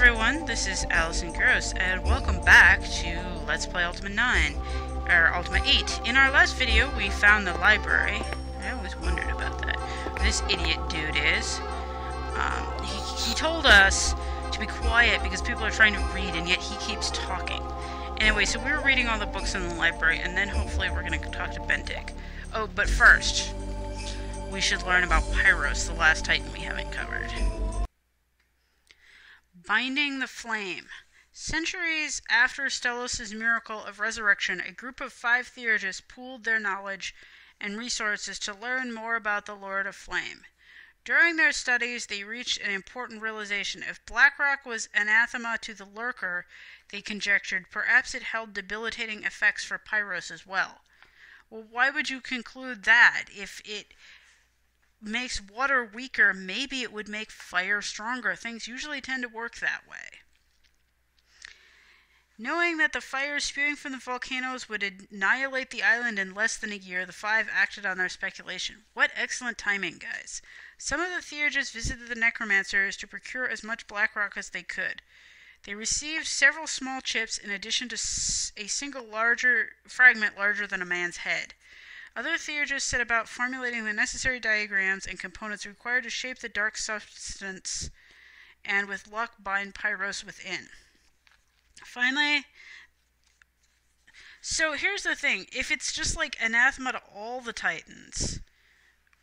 everyone, this is Allison Gross, and welcome back to Let's Play Ultima 9, or Ultima 8. In our last video, we found the library. I always wondered about that. This idiot dude is. He told us to be quiet because people are trying to read, and yet he keeps talking. Anyway, so we were reading all the books in the library, and then hopefully we're going to talk to Bentic. Oh, but first, we should learn about Pyros, the last Titan we haven't covered. Binding the Flame. Centuries after Stelos' miracle of resurrection, a group of 5 theurgists pooled their knowledge and resources to learn more about the Lord of Flame. During their studies, they reached an important realization. If Blackrock was anathema to the Lurker, they conjectured, perhaps it held debilitating effects for Pyros as well. Well, why would you conclude that? If it makes water weaker, maybe it would make fire stronger. Things usually tend to work that way. Knowing that the fire spewing from the volcanoes would annihilate the island in less than a year, the 5 acted on their speculation. What excellent timing, guys. Some of the theurgists visited the necromancers to procure as much Blackrock as they could. They received several small chips in addition to a single fragment larger than a man's head. Other theurgists set about formulating the necessary diagrams and components required to shape the dark substance and with luck bind Pyros within. Finally, so here's the thing. If it's just like anathema to all the Titans,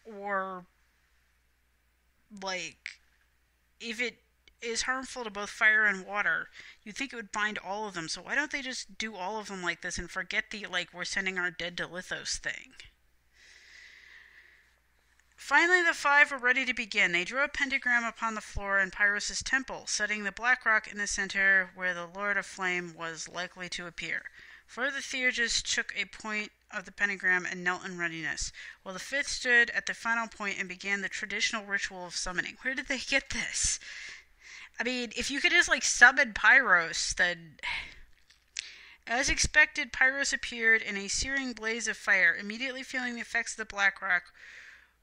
or like if it is harmful to both fire and water, you'd think it would bind all of them. So why don't they just do all of them like this and forget the, like, we're sending our dead to Lithos thing? Finally, the 5 were ready to begin. They drew a pentagram upon the floor in Pyros' temple, setting the Blackrock in the center where the Lord of Flame was likely to appear. 4 of the theurgists took a point of the pentagram and knelt in readiness, while the 5th stood at the final point and began the traditional ritual of summoning. Where did they get this? I mean, if you could just, like, summon Pyros, then... As expected, Pyros appeared in a searing blaze of fire. Immediately feeling the effects of the Blackrock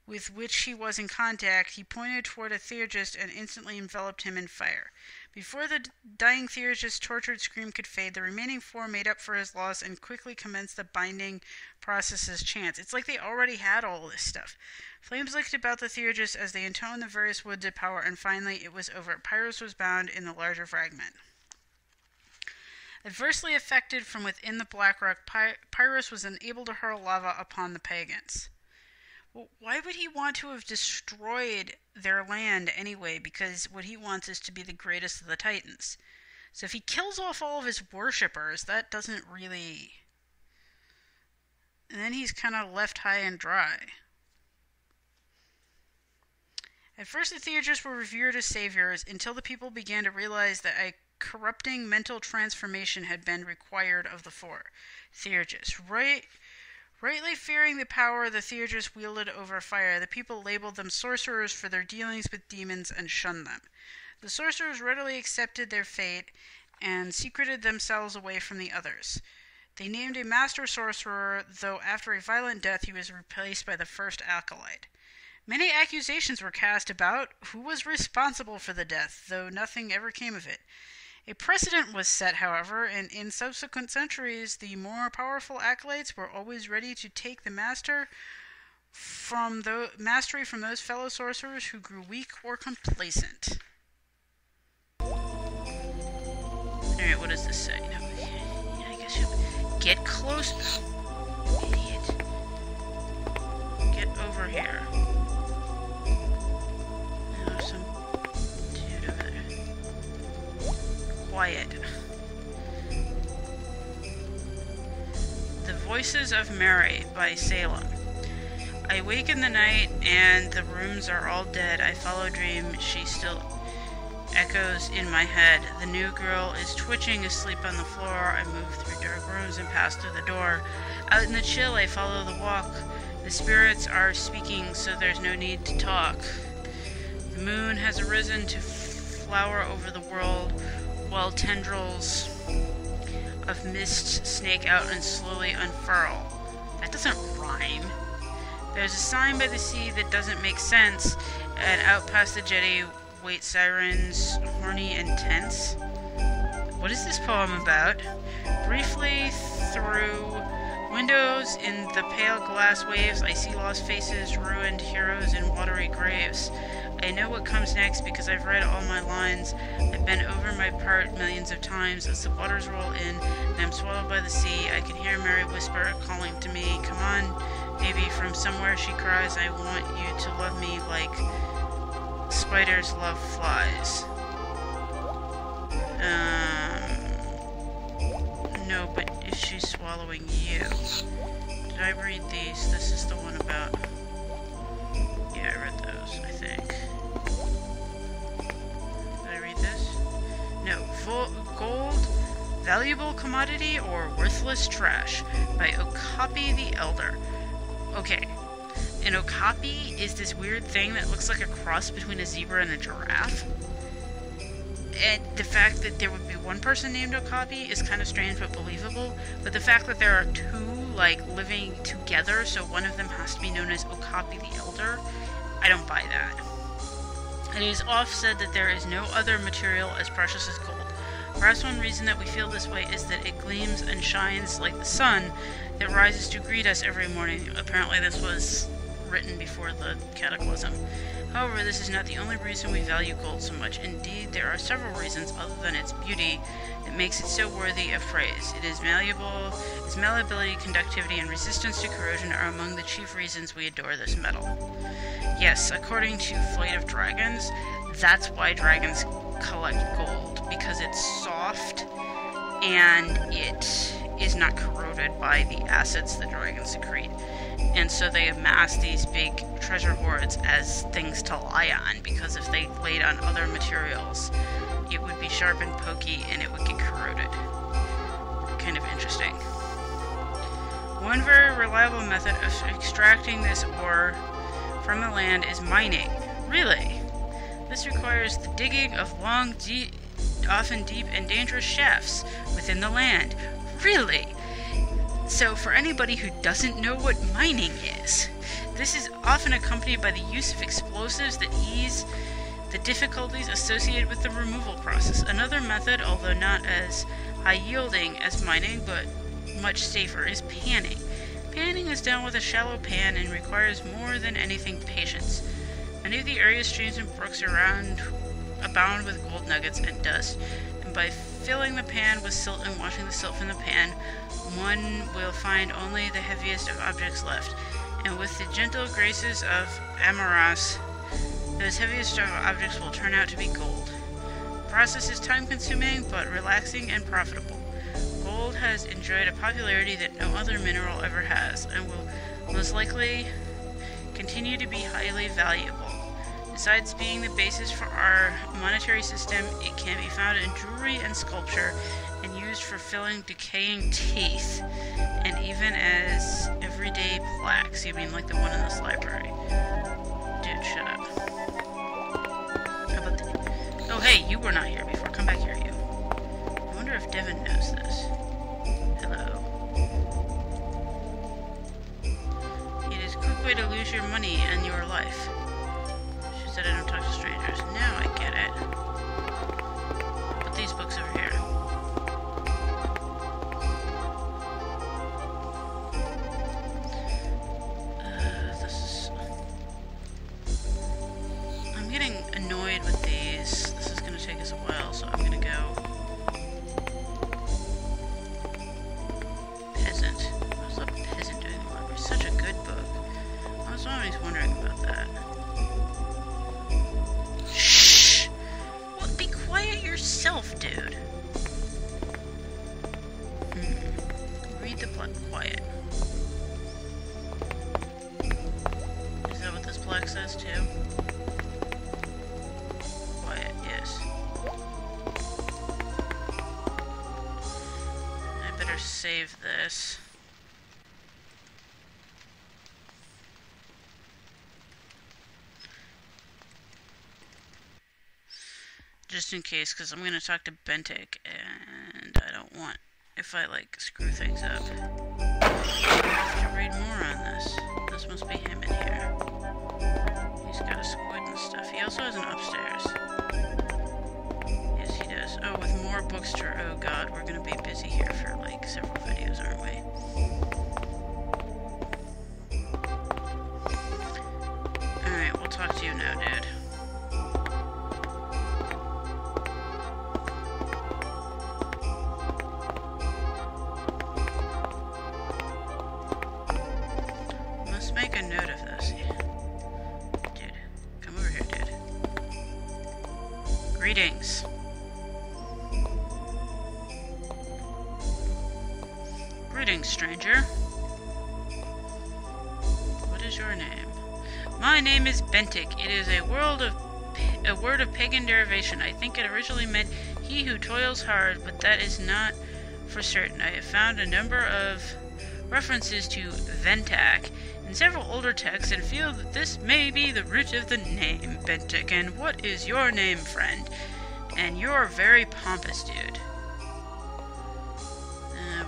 with which he was in contact, he pointed toward a theurgist and instantly enveloped him in fire. Before the dying theurgist's tortured scream could fade, the remaining 4 made up for his loss and quickly commenced the binding process as chance. It's like they already had all this stuff. Flames licked about the theurgist as they intoned the various woods of power, and finally it was over. Pyros was bound in the larger fragment. Adversely affected from within the Blackrock, Pyros was unable to hurl lava upon the pagans. Well, why would he want to have destroyed their land anyway? Because what he wants is to be the greatest of the Titans. So if he kills off all of his worshippers, that doesn't really... And then he's kind of left high and dry. At first the theurgists were revered as saviors until the people began to realize that a corrupting mental transformation had been required of the 4 theurgists. Rightly fearing the power the theurgists wielded over fire, the people labeled them sorcerers for their dealings with demons and shunned them. The sorcerers readily accepted their fate and secreted themselves away from the others. They named a master sorcerer, though after a violent death he was replaced by the first acolyte. Many accusations were cast about who was responsible for the death, though nothing ever came of it. A precedent was set, however, and in subsequent centuries the more powerful acolytes were always ready to take the mastery from those fellow sorcerers who grew weak or complacent. Alright, what does this say? No, yeah, I guess you get close. Oh, idiot. Get over here. There's some dude over there. Quiet. The Voices of Mary by Salem. I wake in the night and the rooms are all dead. I follow dream. She still echoes in my head. The new girl is twitching asleep on the floor. I move through dark rooms and pass through the door. Out in the chill, I follow the walk. The spirits are speaking, so there's no need to talk. The moon has arisen to flower over the world, while tendrils of mist snake out and slowly unfurl. That doesn't rhyme. There's a sign by the sea that doesn't make sense, and out past the jetty wait sirens, horny and tense. What is this poem about? Briefly through windows in the pale glass waves, I see lost faces, ruined heroes in watery graves. I know what comes next because I've read all my lines. I've been over my part millions of times. As the waters roll in and I'm swallowed by the sea, I can hear Mary whisper calling to me, "Come on, baby," from somewhere she cries, "I want you to love me like spiders love flies." No, but if she's swallowing you. Did I read these? This is the one about... Yeah, I read those, I think. Did I read this? No. Gold, Valuable Commodity or Worthless Trash by Okapi the Elder. Okay. An okapi is this weird thing that looks like a cross between a zebra and a giraffe. And the fact that there would be one person named Okapi is kind of strange but believable. But the fact that there are two, like, living together, so one of them has to be known as Okapi the Elder, I don't buy that. It is oft said that there is no other material as precious as gold. Perhaps one reason that we feel this way is that it gleams and shines like the sun that rises to greet us every morning. Apparently this was written before the cataclysm. However, this is not the only reason we value gold so much. Indeed, there are several reasons other than its beauty that makes it so worthy of praise. It is malleable, its malleability, conductivity, and resistance to corrosion are among the chief reasons we adore this metal. Yes, according to Flight of Dragons, that's why dragons collect gold, because it's soft and it is not corroded by the acids that dragons secrete. And so they amass these big treasure hoards as things to lie on, because if they laid on other materials, it would be sharp and pokey and it would get corroded. Kind of interesting. One very reliable method of extracting this ore from the land is mining. Really? This requires the digging of long, often deep and dangerous shafts within the land. Really? So for anybody who doesn't know what mining is, this is often accompanied by the use of explosives that ease the difficulties associated with the removal process. Another method, although not as high-yielding as mining, but much safer, is panning. Panning is done with a shallow pan and requires more than anything patience. Many of the area's streams and brooks around abound with gold nuggets and dust, and by filling the pan with silt and washing the silt from the pan, one will find only the heaviest of objects left, and with the gentle graces of Amaras, those heaviest of objects will turn out to be gold. The process is time-consuming, but relaxing and profitable. Gold has enjoyed a popularity that no other mineral ever has, and will most likely continue to be highly valuable. Besides being the basis for our monetary system, it can be found in jewelry and sculpture, and used for filling decaying teeth, and even as everyday plaques. You mean like the one in this library? Dude, shut up. How about that? Oh, hey, you were not here before. Come back here, you. I wonder if Devin knows this. Hello. It is a quick way to lose your money and your life. She said I don't talk to strangers. Now I get it. I'll put these books over here. I'm getting annoyed with these. This is going to take us a while, so I'm going to go Peasant. What's a peasant doing in the library? Such a good book. I was always wondering about that. Shh! Well, be quiet yourself, dude. Read the plaque. Quiet. Is that what this plaque says, too? Quiet, yes. I better save this. Just in case, because I'm going to talk to Bentic, and I don't want, if I, like, screw things up. I have to read more on this. This must be him in here. He's got a squid and stuff. He also has an upstairs. you now, dude? Let's make a note of this. Dude, come over here, dude. Greetings. Greetings, stranger. What is your name? My name is Bentic. It is a word of pagan derivation. I think it originally meant he who toils hard, but that is not for certain. I have found a number of references to Bentic in several older texts and feel that this may be the root of the name Bentic. And what is your name, friend? And you're very pompous, dude.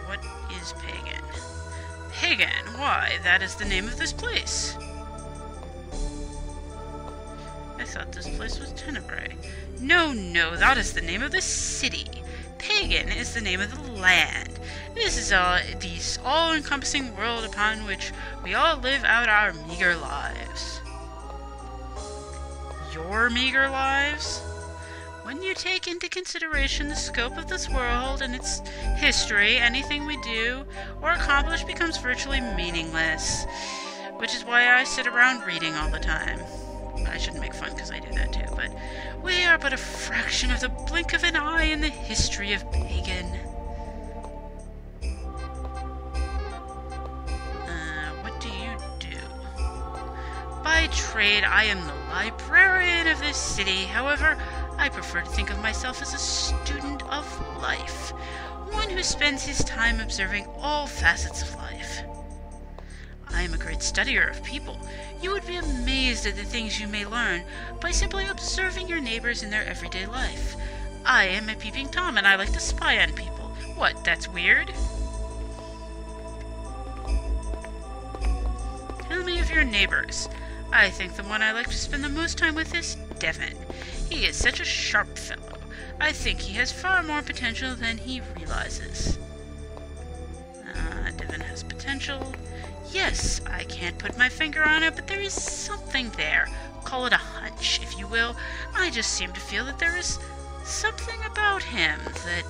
What is pagan? Pagan? Why, that is the name of this place. I thought this place was Tenebrae. No, that is the name of the city. Pagan is the name of the land. This is the all-encompassing world upon which we all live out our meager lives. Your meager lives? When you take into consideration the scope of this world and its history, anything we do or accomplish becomes virtually meaningless. Which is why I sit around reading all the time. I shouldn't make fun because I do that too, but we are but a fraction of the blink of an eye in the history of pagan. What do you do? By trade, I am the librarian of this city. However, I prefer to think of myself as a student of life, one who spends his time observing all facets of life. I am a great studier of people. You would be amazed at the things you may learn by simply observing your neighbors in their everyday life. I am a peeping Tom, and I like to spy on people. What, that's weird? Tell me of your neighbors. I think the one I like to spend the most time with is Devon. He is such a sharp fellow. I think he has far more potential than he realizes. Devon has potential. Yes, I can't put my finger on it, but there is something there. Call it a hunch, if you will. I just seem to feel that there is something about him that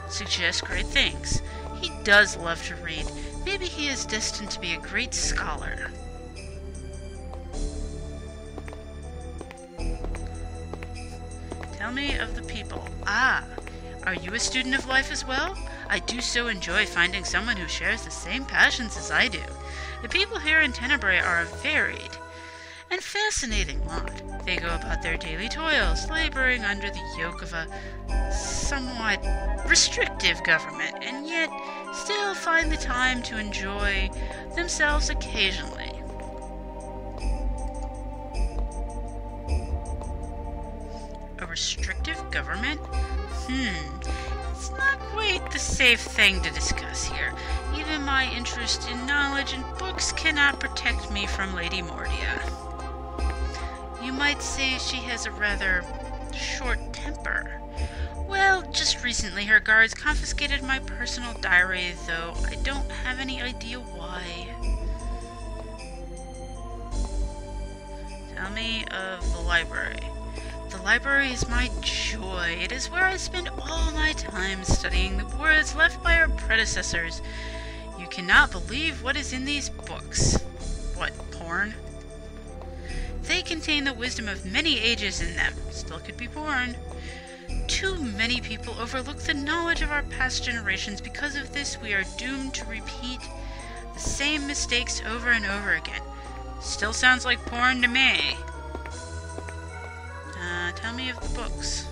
suggests great things. He does love to read. Maybe he is destined to be a great scholar. Tell me of the people. Are you a student of life as well? I do so enjoy finding someone who shares the same passions as I do. The people here in Tenebrae are a varied and fascinating lot. They go about their daily toils, laboring under the yoke of a somewhat restrictive government, and yet still find the time to enjoy themselves occasionally. A restrictive government? It's not quite the safe thing to discuss here. Even my interest in knowledge and books cannot protect me from Lady Mordia. You might say she has a rather short temper. Well, just recently her guards confiscated my personal diary, though I don't have any idea why. Tell me of the library. The library is my joy. It is where I spend all my time studying the words left by our predecessors. You cannot believe what is in these books. What, porn? They contain the wisdom of many ages in them. Still could be porn. Too many people overlook the knowledge of our past generations. Because of this, we are doomed to repeat the same mistakes over and over again. Still sounds like porn to me. Tell me of the books.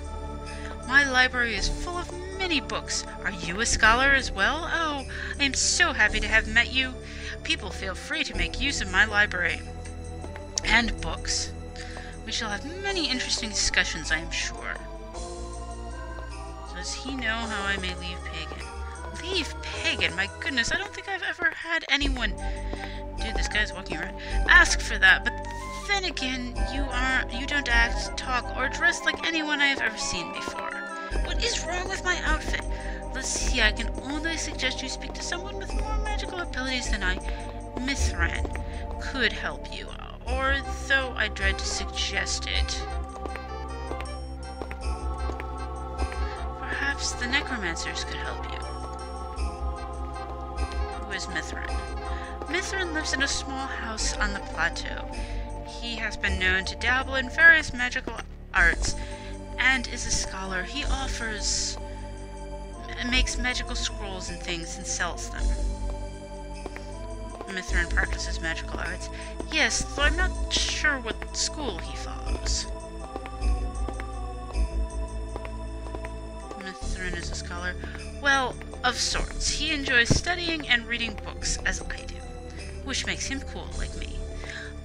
My library is full of many books. Are you a scholar as well? Oh, I am so happy to have met you. People feel free to make use of my library and books. We shall have many interesting discussions, I am sure. Does he know how I may leave Pagan? Leave Pagan? My goodness, I don't think I've ever had anyone... Dude, this guy's walking around. Ask for that, but then again, you don't act, talk, or dress like anyone I have ever seen before. What is wrong with my outfit? Let's see, I can only suggest you speak to someone with more magical abilities than I. Mythrim could help you out. or though I dread to suggest it. Perhaps the necromancers could help you. Who is Mythrim? Mythrim lives in a small house on the plateau. He has been known to dabble in various magical arts and is a scholar. He makes magical scrolls and things and sells them. Mythrim practices magical arts. Yes, though I'm not sure what school he follows. Mythrim is a scholar. Well, of sorts. He enjoys studying and reading books, as I do, which makes him cool like me.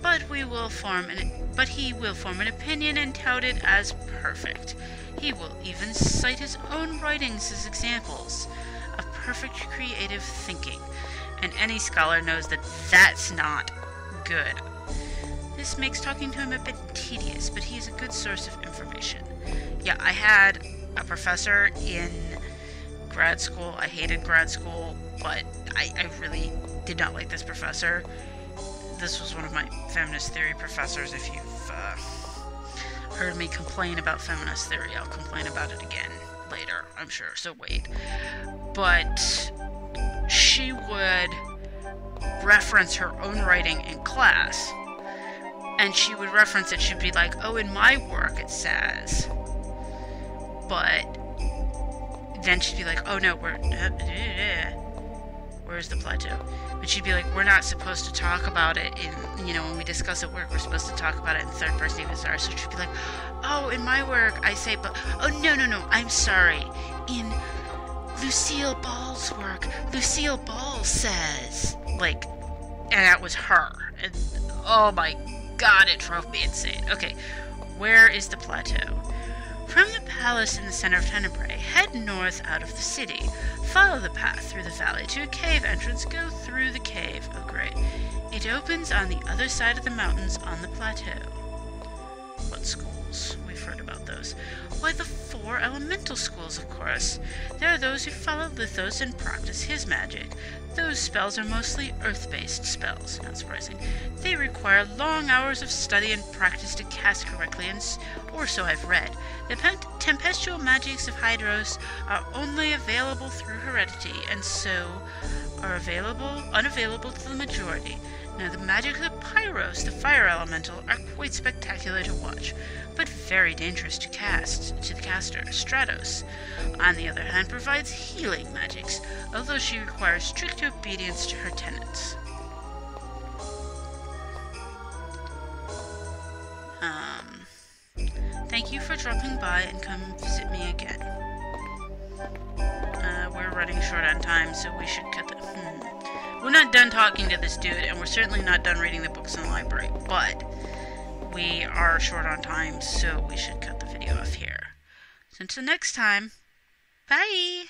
But he will form an opinion and tout it as perfect. He will even cite his own writings as examples of perfect creative thinking. And any scholar knows that that's not good. This makes talking to him a bit tedious, but he is a good source of information. Yeah, I had a professor in grad school. I hated grad school, but I really did not like this professor. This was one of my feminist theory professors. If you've heard me complain about feminist theory, I'll complain about it again later, I'm sure, so wait. But she would reference her own writing in class, and she would reference it. She'd be like, oh, in my work it says, but then she'd be like, oh no, where's the plateau? But she'd be like, we're not supposed to talk about it in, when we discuss at work, we're supposed to talk about it in third person even stars. So she'd be like, oh, in my work I say, but, oh, no, I'm sorry. In Lucille Ball's work, Lucille Ball says, and that was her. And, oh my god, it drove me insane. Okay, where is the plateau? From the palace in the center of Tenebrae, head north out of the city. Follow the path through the valley to a cave entrance. Go through the cave. Oh, great. It opens on the other side of the mountains on the plateau. What schools? We've heard about those. Why, the 4 elemental schools, of course. There are those who follow Lithos and practice his magic. Those spells are mostly earth-based spells, not surprising. They require long hours of study and practice to cast correctly, or so I've read. The tempestual magics of Hydros are only available through heredity, and so are unavailable to the majority. Now, the magics of Pyros, the fire elemental, are quite spectacular to watch, but very dangerous to the caster. Stratos, on the other hand, provides healing magics, although she requires strict obedience to her tenets. Thank you for dropping by and come visit me again. We're running short on time, so we should cut the... We're not done talking to this dude, and we're certainly not done reading the books in the library, but we are short on time, so we should cut the video off here. So until next time, bye!